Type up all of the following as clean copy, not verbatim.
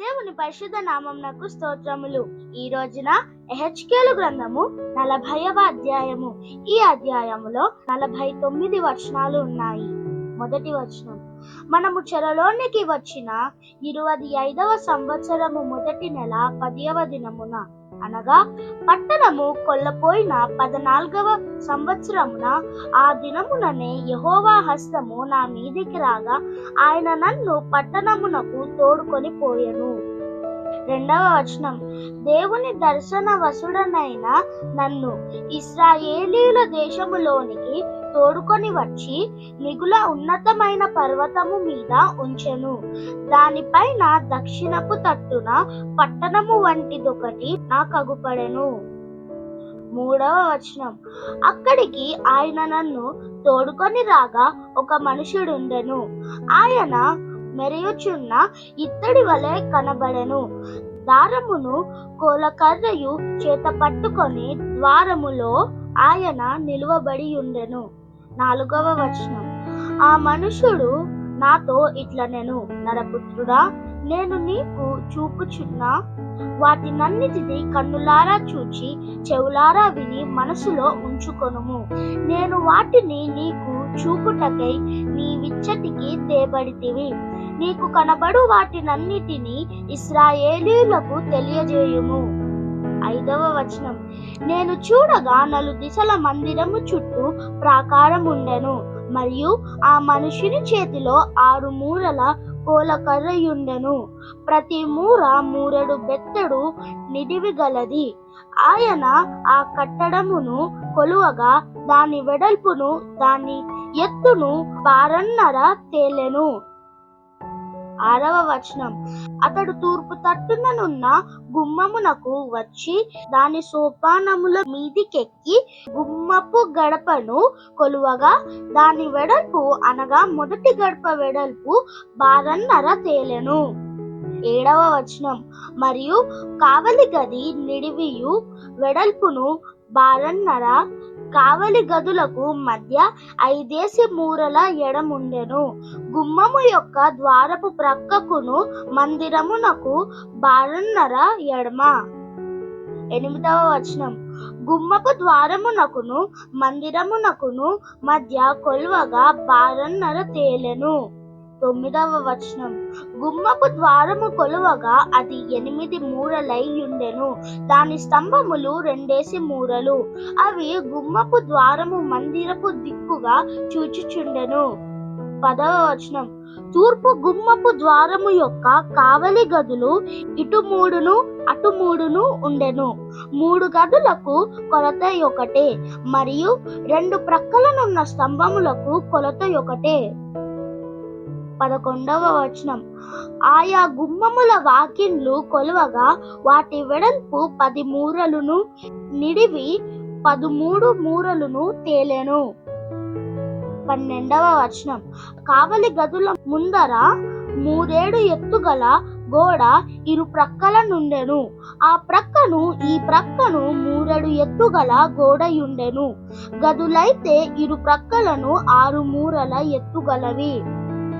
దేవుని పరిశుద్ధ నామమునకు స్తోత్రములు. ఈ రోజున యెహెజ్కేలు గ్రంథము 40వ అధ్యాయము. ఈ అధ్యాయములో 49 వచనాలు ఉన్నాయి. మొదటి వచనం, మనము చెరలోనికి వచ్చిన 25వ సంవత్సరము మొదటి నెల 10వ దినమున, అనగా పట్టణము కొల్లపోయిన 14వ సంవత్సరమున, ఆ దినముననే యెహోవా హస్తము నా మీదికి రాగా ఆయన నన్ను పట్టణమునకు తోడుకొని పోయెను. రెండవ వచనం, దేవుని దర్శన వసుడనైన నన్ను ఇశ్రాయేలీయుల దేశములోనికి తోడుకొని వచ్చి మిగుల ఉన్నతమైన పర్వతము మీద ఉంచెను. దానిపైన దక్షిణపు తట్టున పట్టణము వంటిదొకటి నాకు అగుపడెను. మూడవ వచనం, అక్కడికి ఆయన నన్ను తోడుకొని రాగా ఒక మనుషుడుండెను. ఆయన మెరయుచున్న ఇత్తడి వలె కనబడెను. దారమును కోలకర్రయు చేత పట్టుకొని ద్వారములో ఆయన నిలువబడి ఉండెను. నాలుగవ వచనం, ఆ మనుషుడు నాతో ఇట్లనెను, నరపుత్రుడా, నేను నీకు చూపుచున్న వాటినన్నిటినీ కన్నులారా చూచి చెవులారా విని మనసులో ఉంచుకొనుము. నేను వాటిని నీకు చూపుటకై నీ విచ్చటికి తేబడితివి. నీకు కనబడు వాటినన్నిటినీ ఇశ్రాయేలీయులకు తెలియజేయుము. ఐదవ వచనం, నేను చూడగా 4 దిశల మందిరము చుట్టూ ప్రాకారం ఉండెను, మరియు ఆ మనుషుని చేతిలో 6 మూరల కోలకర్రయుండెను. ప్రతి మూర 3 బెత్తెడు నిడివి గలది. ఆయన ఆ కట్టడమును కొలువగా దాని వెడల్పును దాని ఎత్తును 12.5 తేలెను. ఆరవ వచనం, అతడు తూర్పు తట్టుననున్న గుమ్మమునకు వచ్చి దాని సోపానముల మీదికెక్కి గుమ్మపు గడపను కొలువగా దాని వెడల్పు, అనగా మొదటి గడప వెడల్పు 12.5 తేలెను. ఏడవ వచనం, మరియు కావలి గది నిడివియు వెడల్పును 12.5, కావలి గదులకు మధ్య 5 మూరల ఎడముండెను. గుమ్మము యొక్క ద్వారపు ప్రక్కకును మందిరమునకు 12.5 ఎడమ. ఎనిమిదవ వచనం, గుమ్మపు ద్వారమునకును మందిరమునకును మధ్య కొలువగా 12.5 తేలెను. 9వ వచనం, గుమ్మపు ద్వారము కొలువగా అది 8 మూరలై ఉండెను. దాని స్తంభములు 2 మూరలు. అవి గుమ్మపు ద్వారము మందిరపు దిక్కుగా చూచుచుండెను. 10వ వచనం, తూర్పు గుమ్మపు ద్వారము యొక్క కావలి గదులు ఇటు 3ను అటు 3ను ఉండెను. 3 గదులకు కొలత ఒకటే, మరియు 2 ప్రక్కలనున్న స్తంభములకు కొలత ఒకటే. 11వ వచనం, ఆయా గుమ్మముల వాకిన్లు కొలువగా వాటి వెడల్పు 10 మూరలును నిడివి 13 మూరలును తేలెను. 12వ వచనం, కావలి గదుల ముందర 3 ఎత్తుగల గోడ ఇరు ప్రక్కల నుండెను. ఆ ప్రక్కను ఈ ప్రక్కను 3 ఎత్తుగల గోడయుండెను. గదులైతే ఇరు ప్రక్కలను 6 మూరల ఎత్తుగలవి.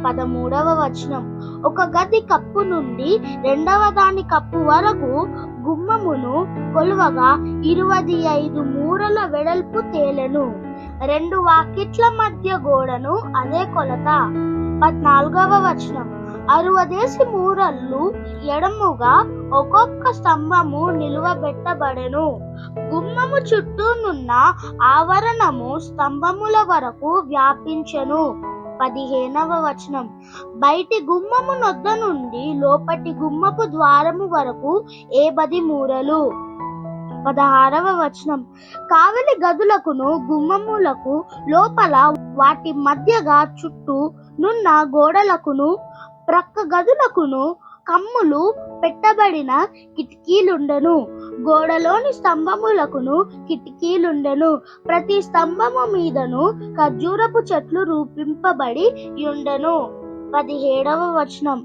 13వ వచనం, ఒక గది కప్పు నుండి 2వ దాని కప్పు వరకు గుమ్మమును కొలువగా 25 మూరల వెడల్పు తేలెను. 2 వాకిట్ల మధ్య గోడను అదే కొలత. 14వ వచనం, 60 మూరలు ఎడముగా ఒక్కొక్క స్తంభము నిలువబెట్టబడెను. గుమ్మము చుట్టూనున్న ఆవరణము స్తంభముల వరకు వ్యాపించెను. 15వ వచనం, బయటి గుమ్మము నొద్ద నుండి లోపటి గుమ్మపు ద్వారము వరకు 10 మూరలు. 16వ వచనం, కావలి గదులకును గుమ్మములకు లోపల వాటి మధ్యగా చుట్టూ నున్న గోడలకును ప్రక్క గదులకును కమ్ములు పెట్టబడిన కిటికీలుండెను. గోడలోని స్తంభములకును కిటికీలుండెను. ప్రతి స్తంభము మీదను ఖర్జూరపు చెట్లు రూపింపబడి ఉండెను. 17వ వచనం.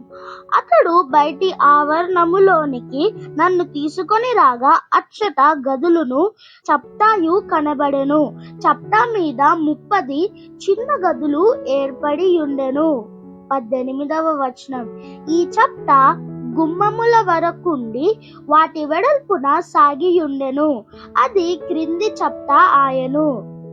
అతడు బయటి ఆవరణములోనికి నన్ను తీసుకొని రాగా అచ్చట గదులను చప్టాయు కనబడెను. చప్టా మీద 30 చిన్న గదులు ఏర్పడి ఉండెను. 18వ వచనం. ఈ చప్టా గుమ్మముల వరకుండి వాటి వెడల్పున సాగియుండెను. అది క్రింది చప్టా ఆయను.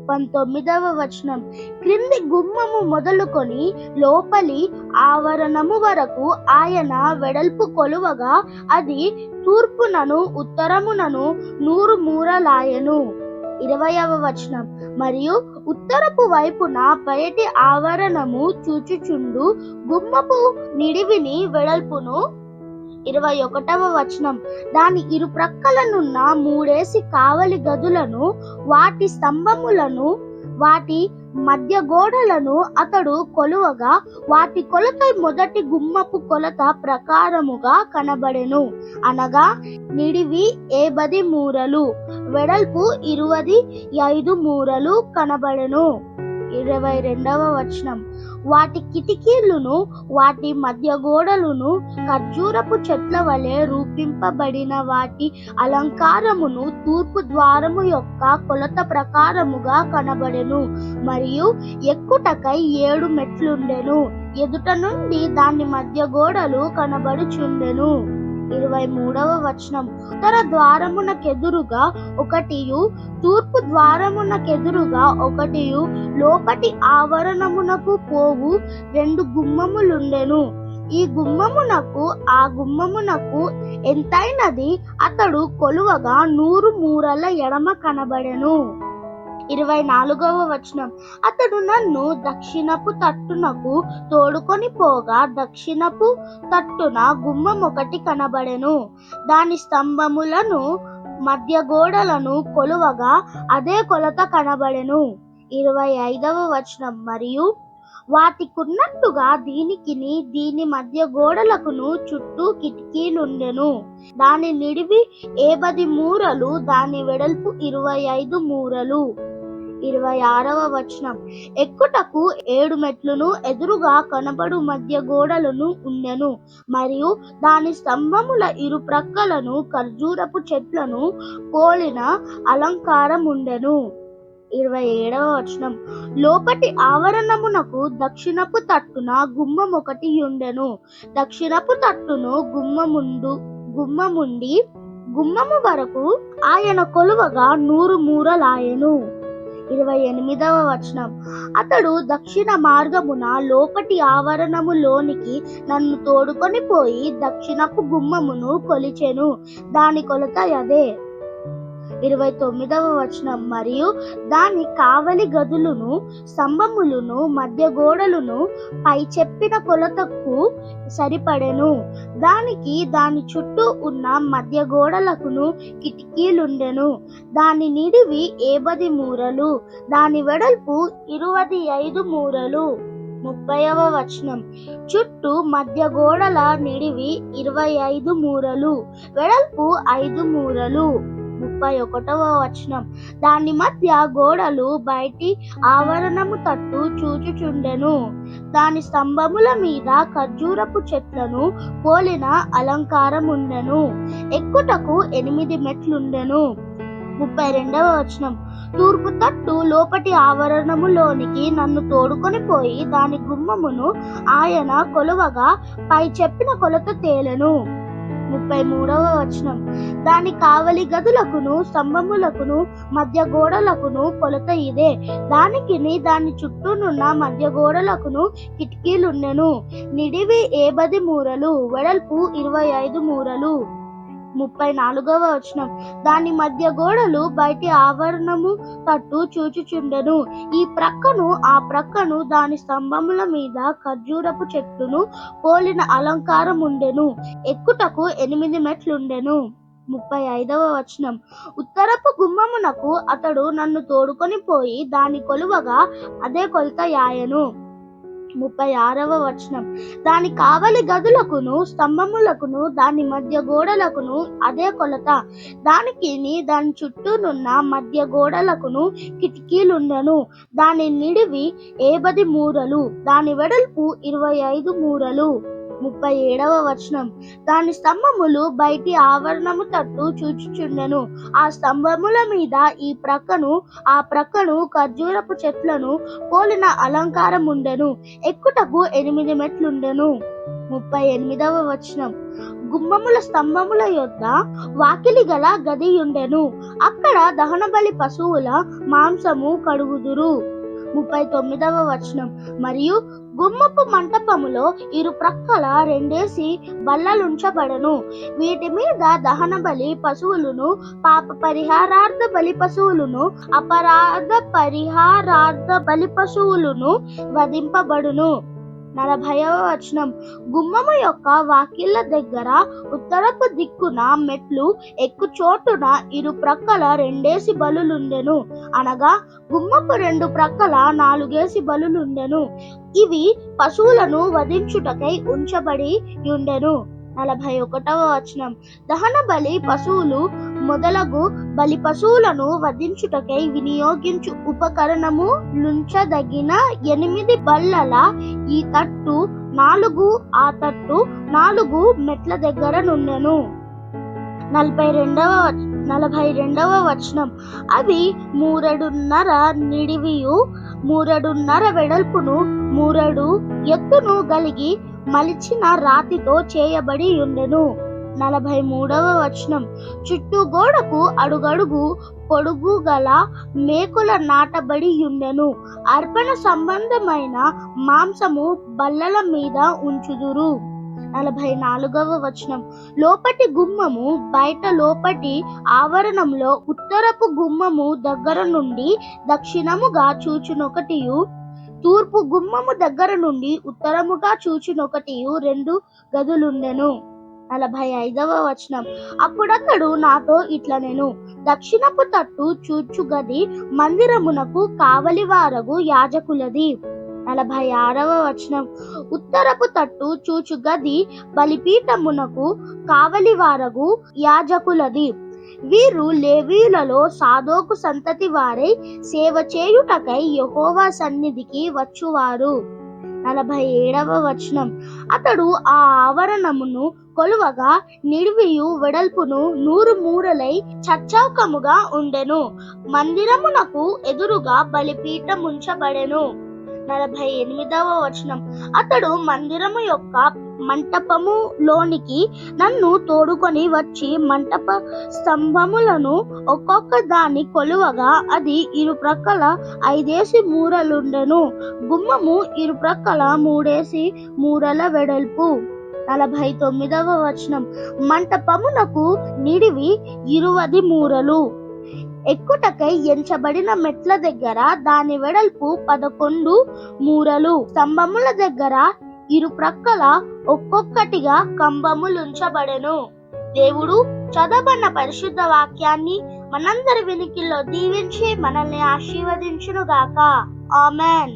19వ వచనం. క్రింది గుమ్మము మొదలుకొని లోపలి ఆవరణము వరకు ఆయన వెడల్పు కొలువగా అది తూర్పునను ఉత్తరమునను 100 మూరలాయెను. 20వ వచనం. మరియు ఉత్తరపు వైపున బయటి ఆవరణము చూచుచుండు గుమ్మపు నిడివిని వెడల్పును. 21వ వచనం. దాని ఇరు ప్రక్కలనున్న 3 కావలి గదులను, వాటి స్తంభములను, వాటి మధ్య గోడలను అతడు కొలువగా వాటి కొలత మొదటి గుమ్మపు కొలత ప్రకారముగా కనబడెను. అనగా నిడివి 70 మూరలు, వెడల్పు 25 మూరలు కనబడెను. 22వ వచనం. వాటి కిటికీలను, వాటి మధ్య గోడలను ఖర్జూరపు చెట్ల వలె రూపింపబడిన వాటి అలంకారమును తూర్పు ద్వారము యొక్క కొలత ప్రకారముగా కనబడెను. మరియు ఎక్కుటకై 7 మెట్లుండెను. ఎదుట నుండి దాని మధ్య గోడలు కనబడుచుండెను. 23వ వచనం. ఉత్తర ద్వారమునకెదురుగా ఒకటియు, తూర్పు ద్వారమునకెదురుగా ఒకటియు, లోపటి ఆవరణమునకు పోవు 2 గుమ్మములుండెను. ఈ గుమ్మమునకు ఆ గుమ్మమునకు ఎంతైనది అతడు కొలువగా 100 మూరల ఎడమ కనబడెను. 24వ వచనం. అతడు నన్ను దక్షిణపు తట్టునకు తోడుకొని పోగా దక్షిణపు తట్టున గుమ్మం ఒకటి కనబడెను. దాని స్తంభములను, మధ్య గోడలను కొలువగా అదే కొలత కనబడెను. 25వ వచనం. మరియు వాటికున్నట్టుగా దీనికిని దీని మధ్య గోడలకును చుట్టూ కిటికీలుండెను. దాని నిడివి 70 మూరలు, దాని వెడల్పు 25 మూరలు. 26వ వచనం. ఎక్కుటకు 7 మెట్లును, ఎదురుగా కనబడు మధ్య గోడలను ఉండెను. మరియు దాని స్తంభముల ఇరు ప్రక్కలను ఖర్జూరపు చెట్లను పోలిన అలంకారముండెను. 27వ వచనం. లోపటి ఆవరణమునకు దక్షిణపు తట్టున గుమ్మం ఒకటి ఉండెను. దక్షిణపు తట్టును గుమ్మముండి గుమ్మము వరకు ఆయన కొలువగా 100 మూరలాయెను. 28వ వచనం. అతడు దక్షిణ మార్గమున లోపటి ఆవరణములోనికి నన్ను తోడుకొని పోయి దక్షిణపు గుమ్మమును కొలిచెను. దాని కొలత అదే. 29వ వచనం. మరియు దాని కావలి గదులను, స్తంభములను, మధ్య గోడలను పై చెప్పిన కొలతకు సరిపడెను. దానికి దాని చుట్టూ ఉన్న మధ్య గోడలకును కిటికీలుండెను. దాని నిడివి 70 మూరలు, దాని వెడల్పు 25 మూరలు. 30వ వచనం. చుట్టూ మధ్య గోడల నిడివి 25 మూరలు, వెడల్పు 5 మూరలు. 31వ వచనం. దాని మధ్య గోడలు బయటి ఆవరణము తట్టు చూచుచుండెను. దాని స్తంభముల మీద ఖర్జూరపు చెట్లను పోలిన అలంకారముండెను. ఎక్కుటకు 8 మెట్లుండెను. 32వ వచనం. తూర్పు తట్టు లోపటి ఆవరణములోనికి నన్ను తోడుకొని పోయి దాని గుమ్మమును ఆయన కొలువగా పై చెప్పిన కొలత తేలెను. 33వ వచనం. దాని కావలి గదులకును, స్తంభములకును, మధ్య గోడలకును కొలత ఇదే. దానికిని దాని చుట్టూనున్న మధ్య గోడలకును కిటికీలుండెను. నిడివి 70 మూరలు, వెడల్పు 25 మూరలు. 34వ వచనం. దాని మధ్య గోడలు బయటి ఆవరణము తట్టు చూచుచుండెను. ఈ ప్రక్కను ఆ ప్రక్కను దాని స్తంభముల మీద ఖర్జూరపు చెట్టును పోలిన అలంకారం ఉండెను. ఎక్కుటకు 8 మెట్లుండెను. 35వ వచనం. ఉత్తరపు గుమ్మమునకు అతడు నన్ను తోడుకొని పోయి దాని కొలువగా అదే కొలత యాయెను. 36వ వచనం. దాని కావలి గదులకును స్తంభములకును దాని మధ్య గోడలకును అదే కొలత. దానికిని దాని చుట్టూనున్న మధ్య గోడలకును కిటికీలుండెను. దాని నిడివి 70 మూరలు, దాని వెడల్పు 25 మూరలు. 37వ వచనం. దాని స్తంభములు బయటి ఆవరణము తట్టు చూచుచుండెను. ఆ స్తంభముల మీద ఈ ప్రక్కను ఆ ప్రక్కను ఖర్జూరపు చెట్లను పోలిన అలంకారం ఉండెను. ఎక్కుటకు 8 మెట్లుండెను. 38వ వచనం. గుమ్మముల స్తంభముల యొద్ద వాకిలి గల గది ఉండెను. అక్కడ దహన బలి పశువుల మాంసము కడుగుదురు. 39వ వచనం. మరియు గుమ్మపు మంటపములో ఇరు ప్రక్కల 2 బల్లలుంచబడను. వీటి మీద దహన బలి పశువులను, పాప పరిహారార్థ బలి పశువులను, అపరాధ పరిహారార్థ బలి పశువులను వధింపబడును. 40వ వచనం. గుమ్మము యొక్క వాకిళ్ల దగ్గర ఉత్తరపు దిక్కున మెట్లు ఎక్కు చోటున ఇరు ప్రక్కల 2 బలులుండెను. అనగా గుమ్మపు 2 ప్రక్కల 4 బలులుండెను. ఇవి పశువులను వధించుటకై ఉంచబడి ఉండెను. 41వ వచనం. దహన బలి పశువులు మొదలగు బలి పశువులను వధించుటకై వినియోగించు ఉపకరణము లుంచదగిన 8 బల్లల ఈ తట్టు 4 ఆ తట్టు 4 మెట్ల దగ్గర నుండెను. 42వ వచనం. అవి 3.5 నిడివియు 3.5 వెడల్పును 3 ఎత్తును గలిగి మలిచిన రాతితో చేయబడి ఉండెను. 43వ వచనం. చుట్టూ గోడకు అడుగడుగు పొడుగు గల మేకుల నాటబడి ఉండెను. అర్పణ సంబంధమైన మాంసము బల్లల మీద ఉంచుదురు. 44వ వచనం. లోపటి గుమ్మము బయట లోపటి ఆవరణంలో ఉత్తరపు గుమ్మము దగ్గర నుండి దక్షిణముగా చూచునొకటియు, తూర్పు గుమ్మము దగ్గర నుండి ఉత్తరముగా చూచునొకటియు 2 గదులుండెను. 45వ వచనం. అప్పుడతడు నాతో ఇట్లనెను, దక్షిణపు తట్టు చూచు గది మందిరమునకు కావలివారగు యాజకులది. 46వ వచనం. ఉత్తరపు తట్టు చూచు గది బలిపీఠమునకు కావలివారగు యాజకులది. వీరు లేవీయులలో సాదోకు సంతతి వారై సేవ చేయుటకై యెహోవా సన్నిధికి వచ్చువారు. 47వ వచనం. అతడు ఆ ఆవరణమును కొలువగా నిడివియు వెడల్పును 100 మూరలై చచ్చౌకముగా ఉండెను. మందిరమునకు ఎదురుగా బలిపీఠముంచబడెను. 48వ వచనం. అతడు మందిరము యొక్క మంటపములోనికి నన్ను తోడుకొని వచ్చి మంటప స్తంభములను ఒక్కొక్క దాని కొలువగా అది ఇరు ప్రక్కల 5 మూరలుండెను. గుమ్మము ఇరు ప్రక్కల 3 మూరల వెడల్పు. 49వ వచనం. మంటపమునకు నిడివి 20 మూరలు. ఎక్కుటకై ఎంచబడిన మెట్ల దగ్గర దాని వెడల్పు 11 మూరలు. స్తంభముల దగ్గర ఇరు ప్రక్కల ఒక్కొక్కటిగా కంబములుంచబడెను. దేవుడు చదవబడిన పరిశుద్ధ వాక్యాన్ని మనందరి వినికిల్లో దీవించి మనల్ని ఆశీర్వదించును గాక. ఆమెన్.